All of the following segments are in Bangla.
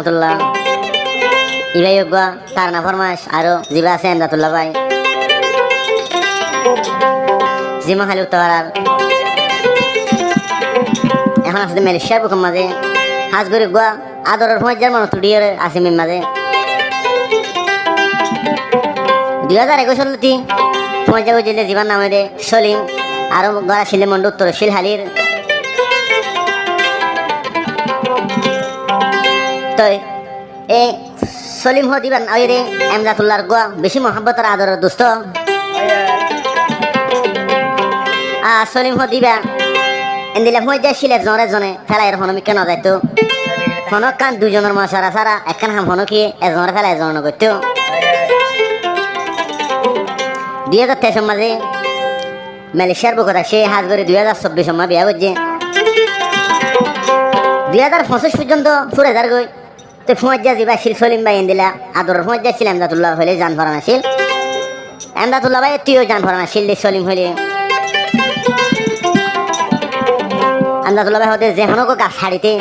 রহমতুল্লাহ ইবাই গা তার না ফরমাস আরো জিবা আছে এমদাতুল্লাহ ভাই জিমা খালি উত্তরার এখন আছে মালয়েশিয়ার বুকের মাঝে হাজ করে গা আদরের ফমাজ্জার মনে তুডিয়ে আছে মিম মাঝে 2021 সালতি ফমাজ্জা বুঝলে জীবন নামে দে সলিম আরো গড়া ছিলে মন্ড উত্তর শিলহালির তো এ সলিম হ দিবান ওই রে এমদাতুল্লাহর গা বেশি মহব্বতের আদরের দোস্ত সলিম হ দিবা এন্দিলা ফমাজ্জা শিলে জনে জনে ফেলাইয়ের হনমি কেন যাইতো হনক কান দুজনের মশারা সারা একখান হাম হনক কি এজনের ফেলা এজন করতো 2023 মাঝে মালয়েশিয়ার বুকত আসে হাজ করে 2024 মাহ বিয়া করছে 2025 পর্যন্ত 4000 গই তো ফমাজ্জা জিবা শিল সলিম ভাই এন্দিলা আদরের ফমাজ্জা ছিল এমদাতুল্লাহ হলে জান ফরানা শিল এমদাতুল্লাহ ভাই তুইও জান ফরানা শিল দি সলিম হলে এমদাতুল্লাহ ভাই হতে যে হনক গাছ হাড়িতে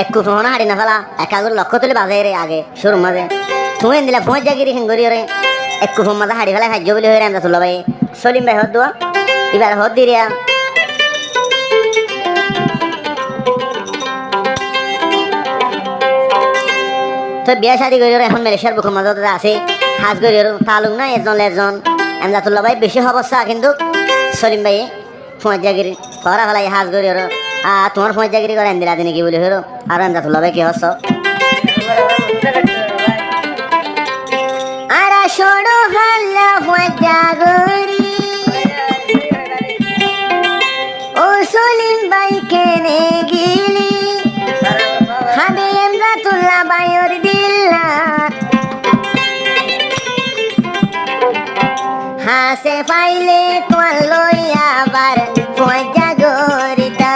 এক কুফনা হাড়ি না ফেলা একাগুর লক্ষ্য তুলে বাজে রে আগে শুরু মাঝে তুমি এন্দিলা ফমাজ্জা গিরি হেঙ্গরি রে এক কুফুর মাঝে হাড়ি ফেলা খাদ্য বলে হয়ে এমদাতুল্লাহ ভাই সলিম ভাই হদ দোয়া এবার হদ দিরিয়া তো বিয়া শাদি করি এখন মালয়েশিয়ার বুকের মাঝে আছে হাজ করি তালুক না এজন এমদাতুল্লাহ ভাই বেশি অবস্থা কিন্তু সলিম ভাই ফমাজ্জাগিরি ফরা ফেলাই হাজ করি তোমার ফমাজ্জাগিরি করে এন্দিলা দিনে কি বলি হলো আর এমদাতুল্লাহ ভাই কি হস আরা সড়ো হাল্লা ফমাজ্জাগিরি ও সলিম ভাই কেনে গিলি হাদে এমদাতুল্লাহ ভাইয়ের দিল্লা হাসে পাইলে তোমার লইয়া আবার ফমাজ্জা গরিতা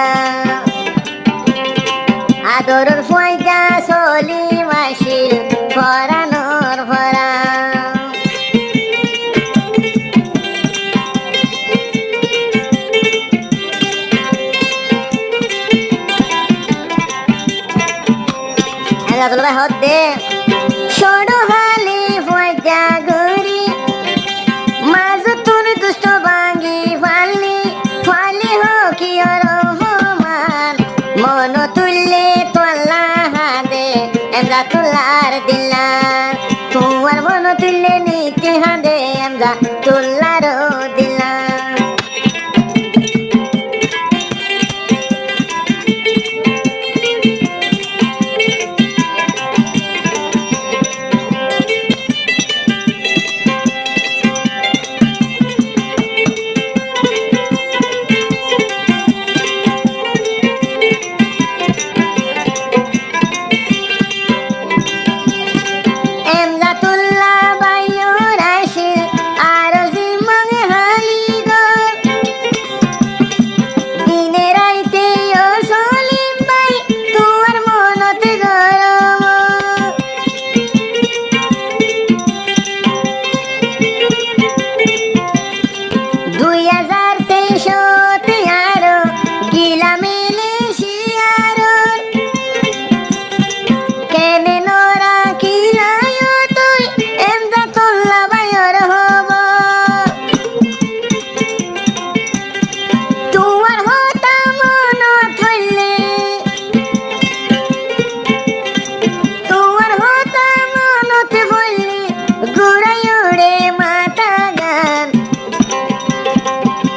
আদরের ফমাজ্জা সলিম আসিল ফরানোর ফরা এমদাতুল্লাহ হদ দে সড়ো হালি ফমাজ্জা গরি মাঝ তোর দুষ্ট ভাঙ্গি ফালি ফালি হকি রহমান মন তুললে তোলা হাদে এমদাতুল্লাহর দিলান তোমার মন তুললে নিতে হাদে এমদাতুল্লাহর দিলান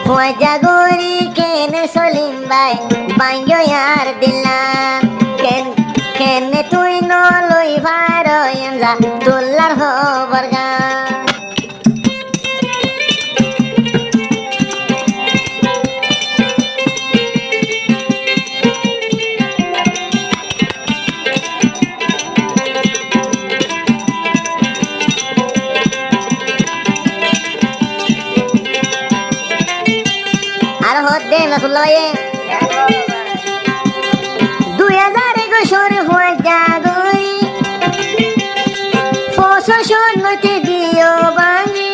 ফমাজ্জা গরি কেনে সলিম ভাই বাইঙ্গো ইয়ার দিলাম কেনে তুই নলই ভারো এমদাতুল্লাহর খবর গান আর হদ দে এমদাতুল্লাহ ভাই 2021 ফমাজ্জা গরি ফসল নতে দিও ভাঙ্গি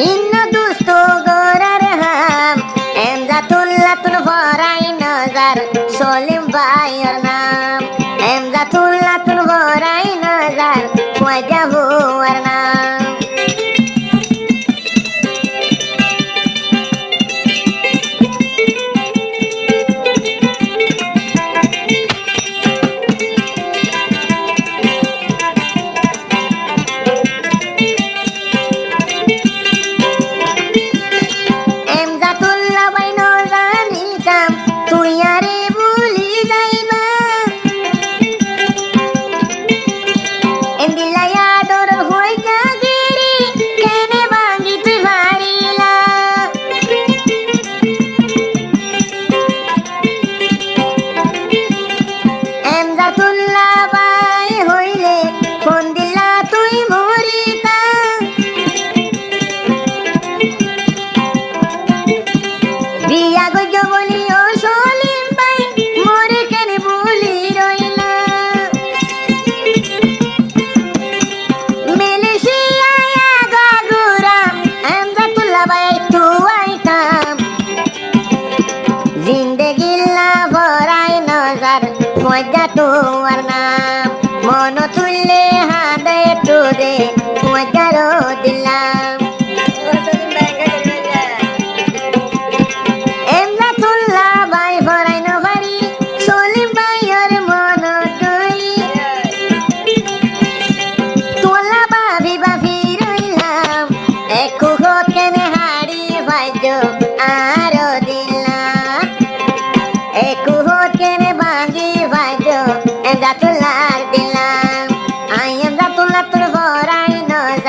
ইন্ন দুষ্ট গরার হাম এমদাতুল্লাহ তুন ফরাই নজর সলিম ভাইয়ের নাম এমদাতুল্লাহ তুন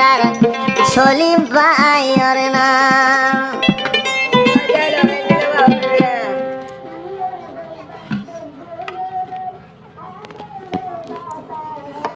বাজার সলিম ভাইয়ের নাম